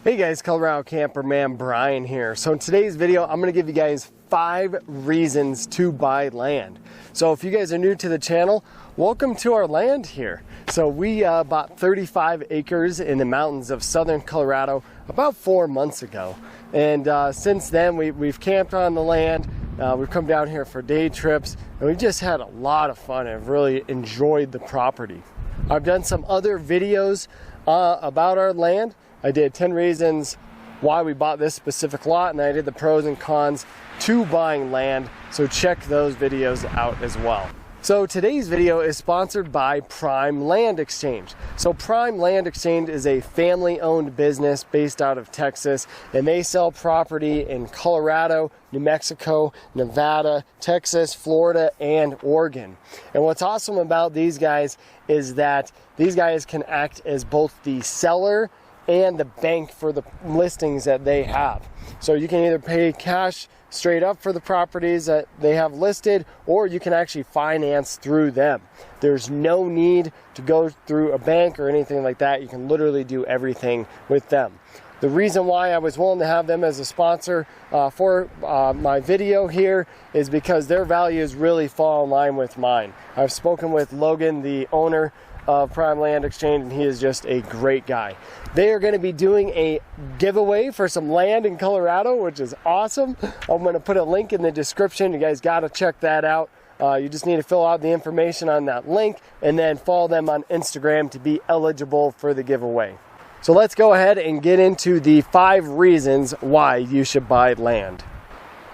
Hey guys, Colorado Camperman Brian here. So in today's video, I'm going to give you guys 5 reasons to buy land. So if you guys are new to the channel, welcome to our land here. So we bought 35 acres in the mountains of southern Colorado about 4 months ago. And since then, we've camped on the land. We've come down here for day trips, and we've just had a lot of fun and really enjoyed the property. I've done some other videos about our land. I did 10 reasons why we bought this specific lot, and I did the pros and cons to buying land, so check those videos out as well. So today's video is sponsored by Prime Land Exchange. So Prime Land Exchange is a family-owned business based out of Texas, and they sell property in Colorado, New Mexico, Nevada, Texas, Florida, and Oregon. And what's awesome about these guys is that these guys can act as both the seller and the bank for the listings that they have. So you can either pay cash straight up for the properties that they have listed, or you can actually finance through them. There's no need to go through a bank or anything like that. You can literally do everything with them. The reason why I was willing to have them as a sponsor for my video here is because their values really fall in line with mine. I've spoken with Logan, the owner of Prime Land Exchange, and he is just a great guy. They are going to be doing a giveaway for some land in Colorado, which is awesome. I'm going to put a link in the description. You guys got to check that out. You just need to fill out the information on that link and then follow them on Instagram to be eligible for the giveaway. So let's go ahead and get into the 5 reasons why you should buy land.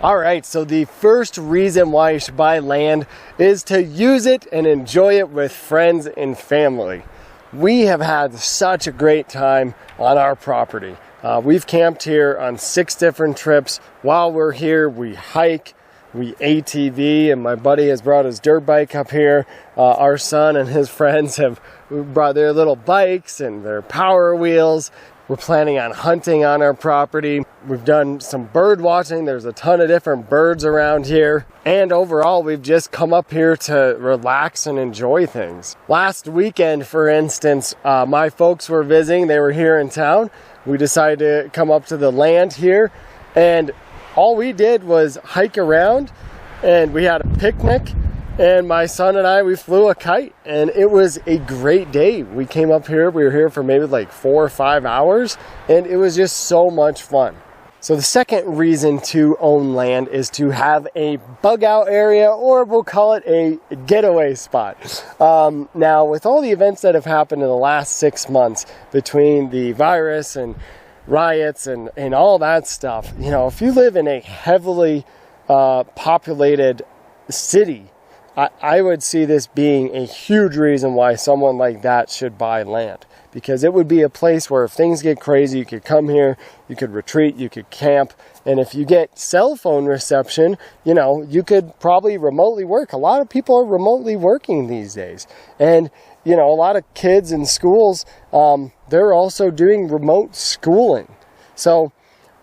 Alright, so the first reason why you should buy land is to use it and enjoy it with friends and family. We have had such a great time on our property. We've camped here on 6 different trips. While we're here, we hike, we ATV, and my buddy has brought his dirt bike up here. Our son and his friends have brought their little bikes and their power wheels. We're planning on hunting on our property. We've done some bird watching. There's a ton of different birds around here. And overall, we've just come up here to relax and enjoy things. Last weekend, for instance, my folks were visiting. They were here in town. We decided to come up to the land here, and all we did was hike around, and we had a picnic. And my son and I, we flew a kite, and it was a great day. We came up here, we were here for maybe like 4 or 5 hours, and it was just so much fun. So the second reason to own land is to have a bug out area, or we'll call it a getaway spot. Now, with all the events that have happened in the last 6 months between the virus and riots and all that stuff, you know, if you live in a heavily populated city, I would see this being a huge reason why someone like that should buy land, because it would be a place where if things get crazy, you could come here, you could retreat, you could camp, and if you get cell phone reception, you know, you could probably remotely work. A lot of people are remotely working these days, and you know, a lot of kids in schools, they're also doing remote schooling. So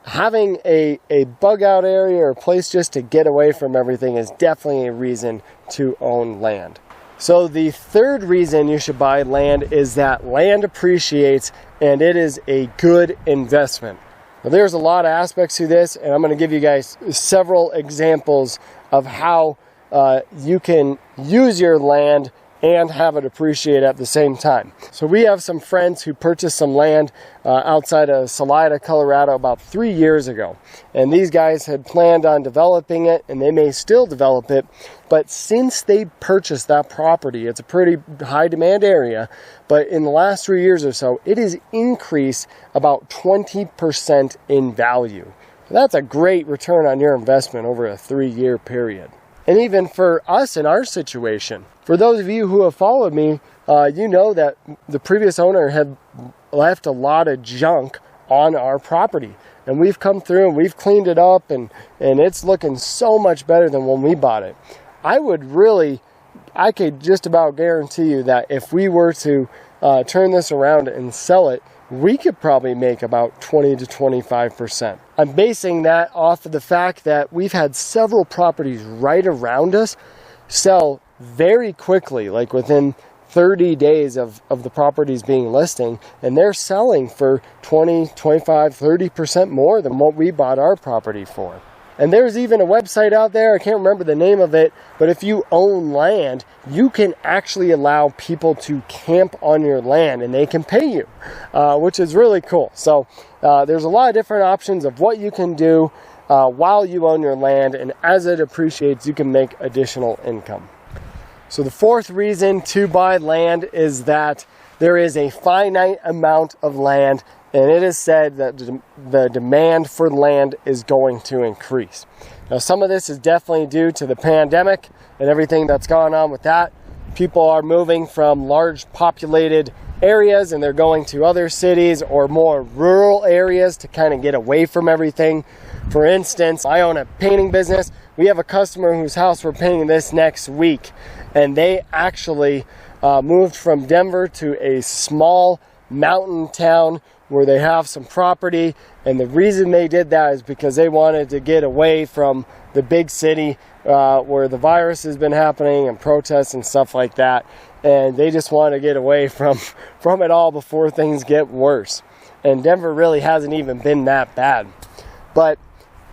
having a bug out area or a place just to get away from everything is definitely a reason to own land. So the third reason you should buy land is that land appreciates and it is a good investment. Now, there's a lot of aspects to this, and I'm going to give you guys several examples of how you can use your land and have it appreciate at the same time. So we have some friends who purchased some land outside of Salida, Colorado about 3 years ago. And these guys had planned on developing it, and they may still develop it. But since they purchased that property, it's a pretty high demand area, but in the last 3 years or so, it has increased about 20% in value. That's a great return on your investment over a 3-year period. And even for us in our situation, for those of you who have followed me, you know that the previous owner had left a lot of junk on our property. And we've come through and we've cleaned it up, and it's looking so much better than when we bought it. I could just about guarantee you that if we were to turn this around and sell it, we could probably make about 20 to 25%. I'm basing that off of the fact that we've had several properties right around us sell very quickly, like within 30 days of the properties being listing, and they're selling for 20, 25, 30% more than what we bought our property for. And there's even a website out there, I can't remember the name of it, but if you own land, you can actually allow people to camp on your land and they can pay you, which is really cool. So there's a lot of different options of what you can do while you own your land, and as it appreciates, you can make additional income. So the fourth reason to buy land is that there is a finite amount of land, and it is said that the demand for land is going to increase. Now, some of this is definitely due to the pandemic and everything that's gone on with that. People are moving from large populated areas and they're going to other cities or more rural areas to kind of get away from everything. For instance, I own a painting business. We have a customer whose house we're painting this next week, and they actually moved from Denver to a small mountain town where they have some property, and the reason they did that is because they wanted to get away from the big city where the virus has been happening and protests and stuff like that, and they just want to get away from it all before things get worse. And Denver really hasn't even been that bad. But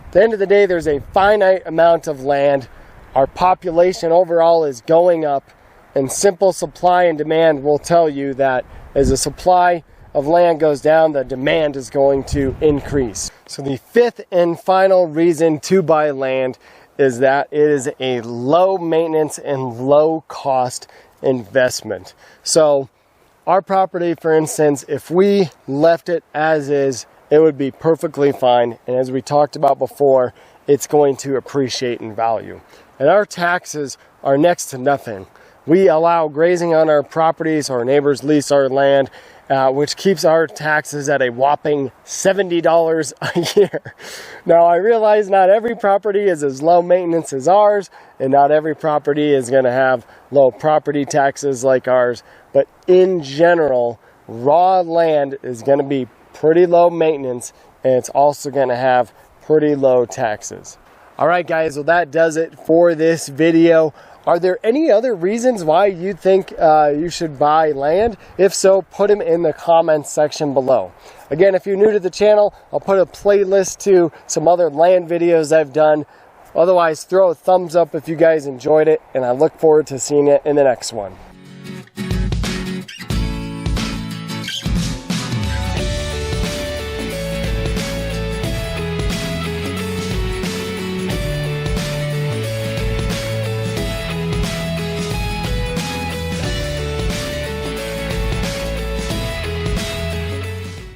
at the end of the day, there's a finite amount of land. Our population overall is going up, and simple supply and demand will tell you that as the supply of land goes down, the demand is going to increase. So the fifth and final reason to buy land is that it is a low maintenance and low cost investment. So our property, for instance, if we left it as is, it would be perfectly fine. And as we talked about before, it's going to appreciate in value. And our taxes are next to nothing. We allow grazing on our properties, our neighbors lease our land, which keeps our taxes at a whopping $70 a year. Now, I realize not every property is as low maintenance as ours, and not every property is going to have low property taxes like ours, but in general, raw land is going to be pretty low maintenance, and it's also going to have pretty low taxes. All right, guys, well, that does it for this video. Are there any other reasons why you think you should buy land? If so, put them in the comments section below. Again, if you're new to the channel, I'll put a playlist to some other land videos I've done. Otherwise, throw a thumbs up if you guys enjoyed it, and I look forward to seeing it in the next one.